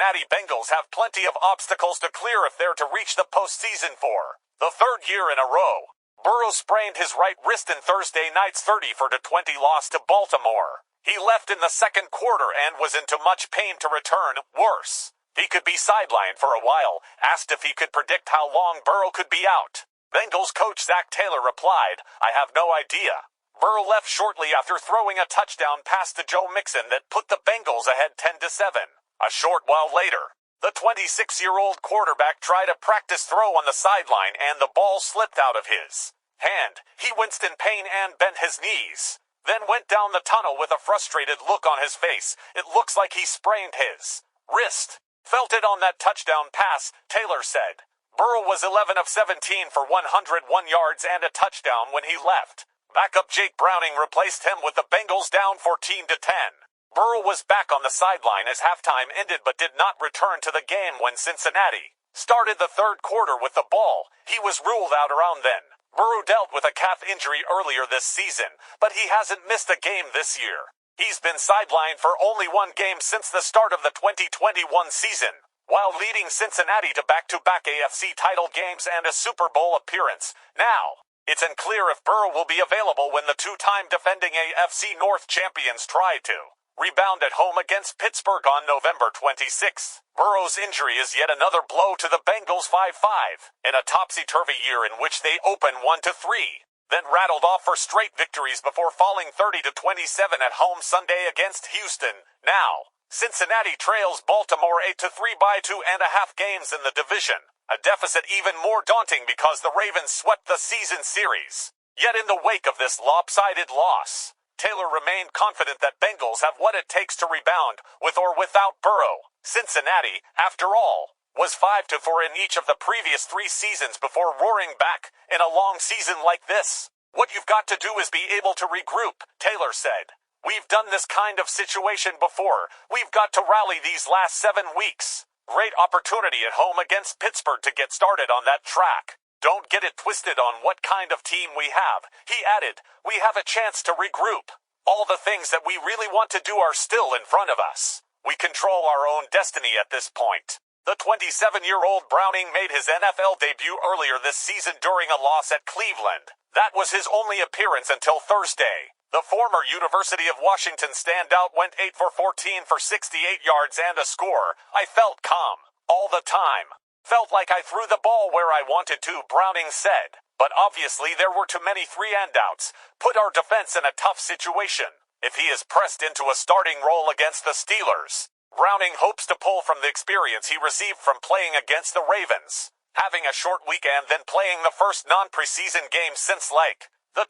Cincinnati Bengals have plenty of obstacles to clear if they're to reach the postseason for the third year in a row. Burrow sprained his right wrist in Thursday night's 30-20 loss to Baltimore. He left in the second quarter and was in too much pain to return. Worse, he could be sidelined for a while. Asked if he could predict how long Burrow could be out, Bengals coach Zach Taylor replied, "I have no idea." Burrow left shortly after throwing a touchdown pass to Joe Mixon that put the Bengals ahead 10-7. A short while later, the 26-year-old quarterback tried a practice throw on the sideline and the ball slipped out of his hand. He winced in pain and bent his knees, then went down the tunnel with a frustrated look on his face. "It looks like he sprained his wrist. Felt it on that touchdown pass," Taylor said. Burrow was 11 of 17 for 101 yards and a touchdown when he left. Backup Jake Browning replaced him with the Bengals down 14-10. Burrow was back on the sideline as halftime ended but did not return to the game when Cincinnati started the third quarter with the ball. He was ruled out around then. Burrow dealt with a calf injury earlier this season, but he hasn't missed a game this year. He's been sidelined for only one game since the start of the 2021 season, while leading Cincinnati to back-to-back AFC title games and a Super Bowl appearance. Now, it's unclear if Burrow will be available when the two-time defending AFC North champions try to rebound at home against Pittsburgh on November 26. Burrow's injury is yet another blow to the Bengals 5-5 in a topsy-turvy year in which they opened 1-3, then rattled off for straight victories before falling 30-27 at home Sunday against Houston. Now, Cincinnati trails Baltimore 8-3 by 2.5 games in the division, a deficit even more daunting because the Ravens swept the season series. Yet in the wake of this lopsided loss, Taylor remained confident that Bengals have what it takes to rebound, with or without Burrow. Cincinnati, after all, was 5-4 in each of the previous 3 seasons before roaring back in a long season like this. "What you've got to do is be able to regroup," Taylor said. "We've done this kind of situation before. We've got to rally these last 7 weeks. Great opportunity at home against Pittsburgh to get started on that track. Don't get it twisted on what kind of team we have." He added, "We have a chance to regroup. All the things that we really want to do are still in front of us. We control our own destiny at this point." The 27-year-old Browning made his NFL debut earlier this season during a loss at Cleveland. That was his only appearance until Thursday. The former University of Washington standout went 8 for 14 for 68 yards and a score. "I felt calm all the time. Felt like I threw the ball where I wanted to," Browning said. "But obviously there were too many 3-and-outs. Put our defense in a tough situation if he is pressed into a starting role against the Steelers." Browning hopes to pull from the experience he received from playing against the Ravens, having a short weekend then playing the first non-preseason game since the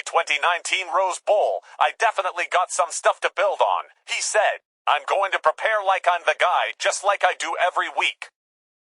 2019 Rose Bowl. "I definitely got some stuff to build on," he said. "I'm going to prepare like I'm the guy, just like I do every week."